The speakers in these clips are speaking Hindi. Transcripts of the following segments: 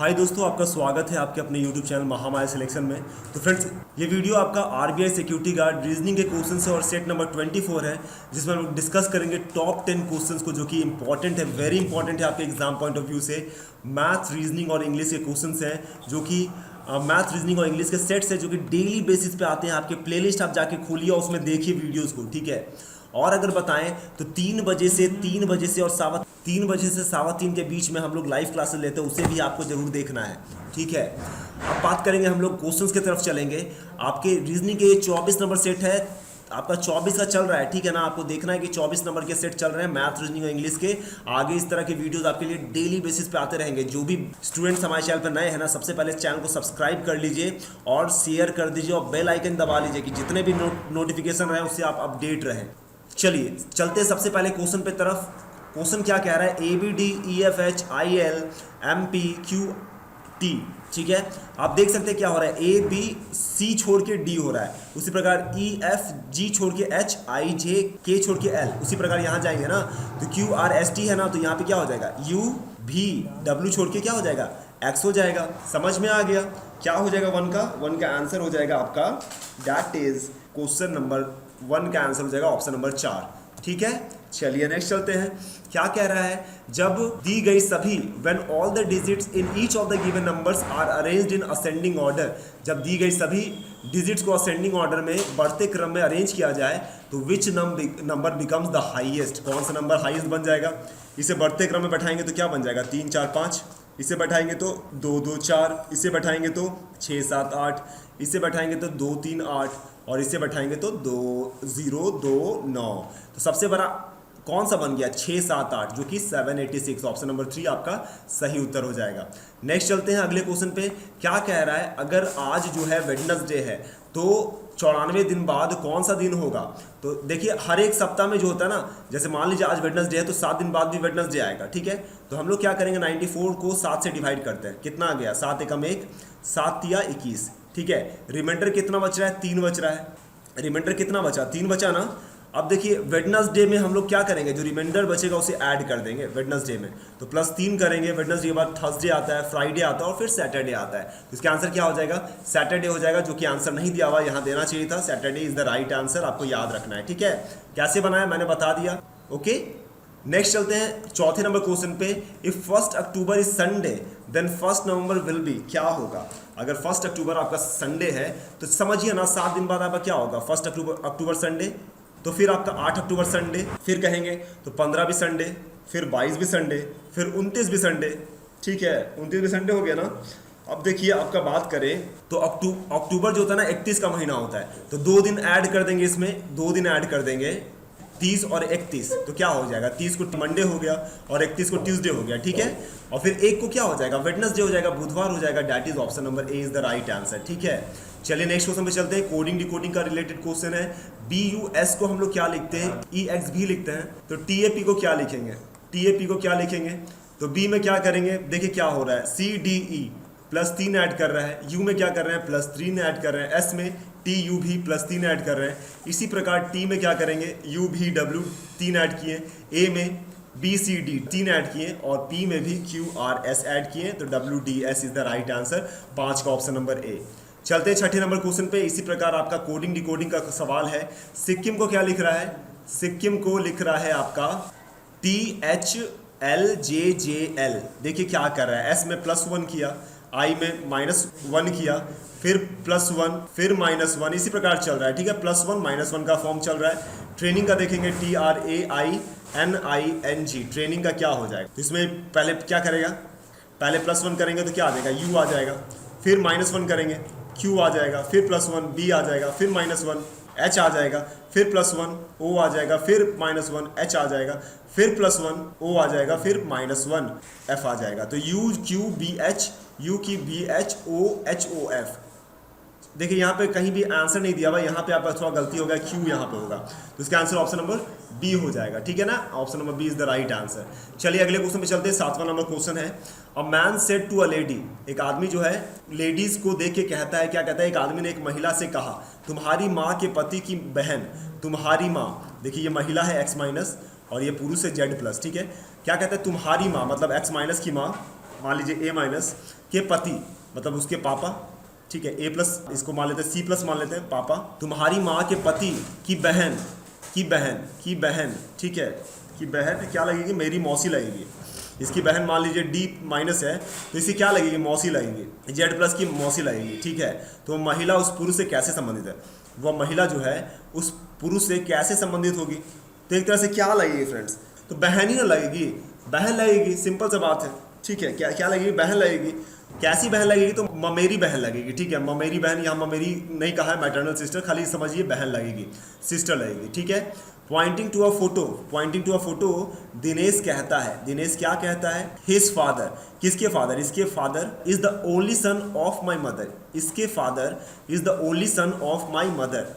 हाय दोस्तों, आपका स्वागत है आपके अपने YouTube चैनल महामाया सिलेक्शन में। तो फ्रेंड्स, ये वीडियो आपका आरबीआई सिक्योरिटी गार्ड रीजनिंग के क्वेश्चन से और सेट नंबर 24 है, जिसमें हम डिस्कस करेंगे टॉप 10 क्वेश्चंस को, जो कि इंपॉर्टेंट है, वेरी इंपॉर्टेंट है आपके एग्जाम पॉइंट ऑफ व्यू से। मैथ, रीजनिंग और इंग्लिश के क्वेश्चन हैं, जो कि मैथ, रीजनिंग और इंग्लिश के सेट्स है, जो कि डेली बेसिस पे आते हैं। आपके प्लेलिस्ट आप जाके खोलिए और उसमें देखिए वीडियोज़ को, ठीक है। और अगर बताएं तो 3 बजे से और 3:15 के बीच में हम लोग लाइव क्लासेस लेते हैं, उसे भी आपको जरूर देखना है, ठीक है। अब बात करेंगे, हम लोग क्वेश्चंस की तरफ चलेंगे। आपके रीजनिंग के 24 नंबर सेट है, आपका 24 का चल रहा है, ठीक है ना। आपको देखना है कि 24 नंबर के सेट चल रहे हैं मैथ, रीजनिंग और इंग्लिश के। आगे इस तरह के वीडियोस आपके लिए डेली बेसिस पे आते रहेंगे। जो भी स्टूडेंट्स हमारे चैनल पर नए हैं ना, सबसे पहले चैनल को सब्सक्राइब कर लीजिए और शेयर कर दीजिए और बेल आइकन दबा लीजिए कि जितने भी नोटिफिकेशन रहे उससे आप अपडेट रहें। चलिए चलते हैं सबसे पहले क्वेश्चन पे तरफ। क्वेश्चन क्या कह रहा है? ABDEFHILMPQT, ठीक है। आप देख सकते हैं क्या हो रहा है, ABC छोड़ के D हो रहा है, उसी प्रकार EFG छोड़ के H, IJK छोड़ के L, उसी प्रकार यहाँ जाएंगे ना तो QRST है ना, तो यहाँ पे क्या हो जाएगा UVW छोड़ के क्या हो जाएगा X हो जाएगा। समझ में आ गया? क्या हो जाएगा? वन का आंसर हो जाएगा आपका, दैट इज क्वेश्चन नंबर 1 का आंसर हो जाएगा ऑप्शन नंबर 4, ठीक है। चलिए नेक्स्ट चलते हैं। क्या कह रहा है? जब दी गई सभी when all the digits in each of the given numbers are arranged in ascending order, जब दी गई सभी डिजिट्स को असेंडिंग ऑर्डर में बढ़ते क्रम में अरेंज किया जाए तो which number becomes the highest, कौन सा नंबर हाईएस्ट बन जाएगा? इसे बढ़ते क्रम में बैठाएंगे तो क्या बन जाएगा 3 4 5, इसे बैठाएंगे तो 2 2 4, इसे बैठाएंगे तो 6 7 8, इसे बैठाएंगे तो 2 3 8 और इसे बैठाएंगे तो 2 0 2 9। तो सबसे बड़ा कौन सा बन गया? 6 7 8, जो कि 786। ऑप्शन नंबर 3 आपका सही उत्तर हो जाएगा। नेक्स्ट चलते हैं अगले क्वेश्चन पे। क्या कह रहा है? अगर आज जो है वेडनेसडे है तो 94 दिन बाद कौन सा दिन होगा? तो देखिए, हर एक सप्ताह में जो होता है ना, जैसे मान लीजिए आज वेडनेसडे है तो 7 दिन बाद भी वेडनेसडे आएगा, ठीक है। तो हम लोग क्या करेंगे, 94 को 7 से डिवाइड करते हैं। कितना आ गया? 7 एकम 1, 7 या 21, ठीक है। रिमाइंडर कितना बच रहा है? 3 बच रहा है। रिमाइंडर कितना बचा? 3 बचा ना। अब देखिए, वेडनेसडे में हम लोग क्या करेंगे, जो रिमाइंडर बचेगा उसे ऐड कर देंगे वेडनेसडे में, तो +3 करेंगे। वेडनेसडे के बाद थर्सडे आता है, फ्राइडे आता है और फिर सैटरडे आता है। तो इसका आंसर क्या हो जाएगा? सैटरडे हो जाएगा, जो कि आंसर नहीं दिया हुआ, यहाँ देना चाहिए था। Saturday is the right answer, आपको याद रखना है, ठीक है। कैसे बनाया मैंने बता दिया, ओके। नेक्स्ट चलते हैं चौथे नंबर क्वेश्चन पे। If 1 October is Sunday then 1 November will be, क्या होगा? अगर 1 अक्टूबर आपका संडे है तो समझिए ना, 7 दिन बाद आपका क्या होगा? 1 अक्टूबर संडे, तो फिर आपका 8 अक्टूबर संडे, फिर कहेंगे तो 15 भी संडे, फिर 22 भी संडे, फिर 29 भी संडे, ठीक है। 29 भी संडे हो गया ना। अब देखिए, आपका बात करें तो अक्टूबर जो होता है ना 31 का महीना होता है, तो 2 दिन ऐड कर देंगे, इसमें 2 दिन ऐड कर देंगे, 30 और 31, तो क्या हो जाएगा? 30 को मंडे हो गया और 31 को ट्यूसडे हो गया, ठीक है। और फिर 1 को क्या हो जाएगा? वेडनेसडे हो जाएगा, बुधवार हो जाएगा। That is option number A is the right answer, ठीक है। चलिए नेक्स्ट क्वेश्चन पे चलते हैं। कोडिंग डिकोडिंग का रिलेटेड क्वेश्चन है। BUS को हम लोग क्या लिखते हैं? EX भी लिखते हैं। तो TAP को क्या लिखेंगे? TAP को क्या लिखेंगे? तो B में क्या करेंगे? देखिए क्या हो रहा है, CDE +3 ऐड कर रहा है, U में क्या कर रहे हैं? +3 ऐड कर रहे हैं, S में TU भी +3 ऐड कर रहे हैं। इसी प्रकार T में क्या करेंगे? UVW 3 ऐड किए, A में BCD 3 ऐड किए और P में भी QRS ऐड किए, तो WDS is the right answer, 5 का ऑप्शन नंबर A। चलते हैं छठे नंबर क्वेश्चन पे। इसी प्रकार आपका कोडिंग डिकोडिंग का सवाल है। सिक्किम को क्या लिख रहा है? सिक्किम को लिख रहा है आपका THLJJL। देखिए क्या कर रहा है, S में +1 किया, I में -1 किया, फिर +1, फिर -1, इसी प्रकार चल रहा है, ठीक है। +1 -1 का फॉर्म चल रहा है। ट्रेनिंग का देखेंगे, TRAINING, ट्रेनिंग का क्या हो जाएगा? तो इसमें पहले क्या करेगा? पहले +1 करेंगे तो क्या आ जाएगा? U आ जाएगा, फिर -1 करेंगे, Q आ जाएगा, फिर +1 B आ जाएगा, फिर -1 H आ जाएगा, फिर +1 O आ जाएगा, फिर -1 H आ जाएगा, फिर +1 O आ जाएगा, फिर -1 F आ जाएगा। तो UQBH, UQBHOHOF। देखिए यहाँ पे कहीं भी आंसर नहीं दिया हुआ, यहाँ पे आपका थोड़ा गलती होगा, Q यहाँ पे होगा, तो इसका आंसर ऑप्शन नंबर B हो जाएगा, ठीक है ना। Option number B is the right answer. चलिए अगले क्वेश्चन पे चलते हैं। 7वां नंबर क्वेश्चन है। A man said to a lady, एक आदमी जो है लेडीज को देख के कहता है, क्या कहता है? एक आदमी ने एक महिला से कहा, तुम्हारी माँ के पति की बहन, तुम्हारी माँ, देखिए ये महिला है X- और ये पुरुष है Z+, ठीक है। क्या कहता है? तुम्हारी माँ मतलब X- की माँ, मान लीजिए A-, के पति मतलब उसके पापा, ठीक है, ए प्लस इसको मान लेते हैं, सी प्लस मान लेते हैं पापा, तुम्हारी माँ के पति की बहन, ठीक है, की बहन क्या लगेगी, मेरी मौसी लगेगी। इसकी बहन मान लीजिए डी माइनस है तो इसे क्या लगेगी, मौसी लगेगी, जेड प्लस की मौसी लगेगी, ठीक है। तो महिला उस पुरुष से कैसे संबंधित है, वह महिला जो है उस पुरुष से कैसे संबंधित होगी, तो एक तरह से क्या लगेगी फ्रेंड्स, तो बहन ही ना लगेगी, बहन लगेगी, सिंपल सा बात है, ठीक है। क्या लगेगी, बहन लगेगी। कैसी बहन लगेगी, तो ममेरी बहन लगेगी, ठीक है। ममेरी बहन, यहाँ ममेरी नहीं कहा है, मैटरनल सिस्टर, खाली समझिए बहन लगेगी, सिस्टर लगेगी, ठीक है। Pointing to a photo, Dinesh कहता है, दिनेश क्या कहता है, हिज फादर, किसके फादर, इसके father is the only son of my mother, इसके father is the only son of my mother,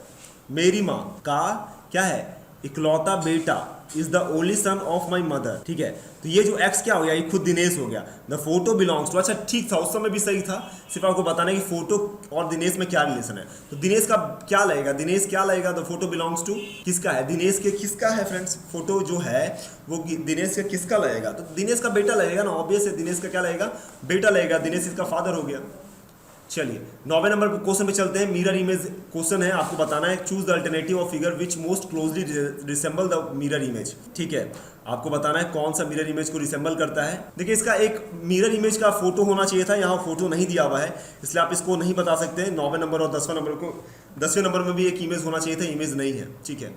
मेरी माँ का क्या है, इकलौता बेटा, is the only son of my mother, ठीक है। तो ये जो एक्स क्या हो गया, ये खुद दिनेश हो गया। द फोटो बिलोंग्स टू, अच्छा ठीक था, उस समय भी सही था, सिर्फ आपको बताना है कि फोटो और दिनेश में क्या रिलेशन है। तो दिनेश का क्या लगेगा, दिनेश क्या लगेगा, द फोटो बिलोंग्स टू किसका है, दिनेश के किसका है फ्रेंड्स, फोटो जो है वो दिनेश का किसका लगेगा, तो दिनेश का बेटा लगेगा ना, ऑब्वियस है, दिनेश का क्या लगेगा, बेटा लगेगा, दिनेश इसका फादर हो गया। चलिए 9वें नंबर क्वेश्चन पे चलते हैं। मिरर इमेज क्वेश्चन है, आपको बताना है choose the alternative of figure which most closely resemble the mirror image, ठीक है। आपको बताना है कौन सा मिरर इमेज को रिसेंबल करता है। देखिए इसका एक मिरर इमेज का फोटो होना चाहिए था, यहाँ फोटो नहीं दिया हुआ है, इसलिए आप इसको नहीं बता सकते। 9वें नंबर और 10वें नंबर को, 10वें नंबर में भी एक इमेज होना चाहिए था, इमेज नहीं है, ठीक है।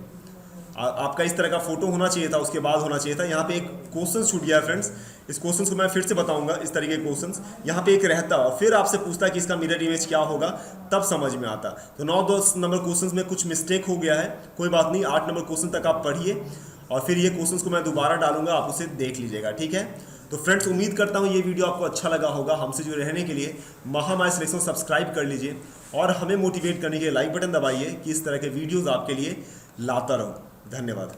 आपका इस तरह का फोटो होना चाहिए था, उसके बाद होना चाहिए था। यहाँ पे एक क्वेश्चन छूट गया है फ्रेंड्स, इस क्वेश्चन को मैं फिर से बताऊंगा, इस तरीके के क्वेश्चंस यहाँ पे एक रहता फिर आपसे पूछता कि इसका मिरर इमेज क्या होगा, तब समझ में आता। तो 9-10 नंबर क्वेश्चंस में कुछ मिस्टेक हो गया है, कोई बात नहीं, 8 नंबर क्वेश्चन तक आप पढ़िए और फिर ये क्वेश्चंस को मैं दोबारा डालूंगा, आप उसे देख लीजिएगा, ठीक है। तो फ्रेंड्स उम्मीद करता हूँ ये वीडियो आपको अच्छा लगा होगा। हमसे जुड़े रहने के लिए महामाया सिलेक्शन सब्सक्राइब कर लीजिए और हमें मोटिवेट करने के लिए लाइक बटन दबाइए कि इस तरह के वीडियोज़ आपके लिए लाता रहूँ। धन्यवाद।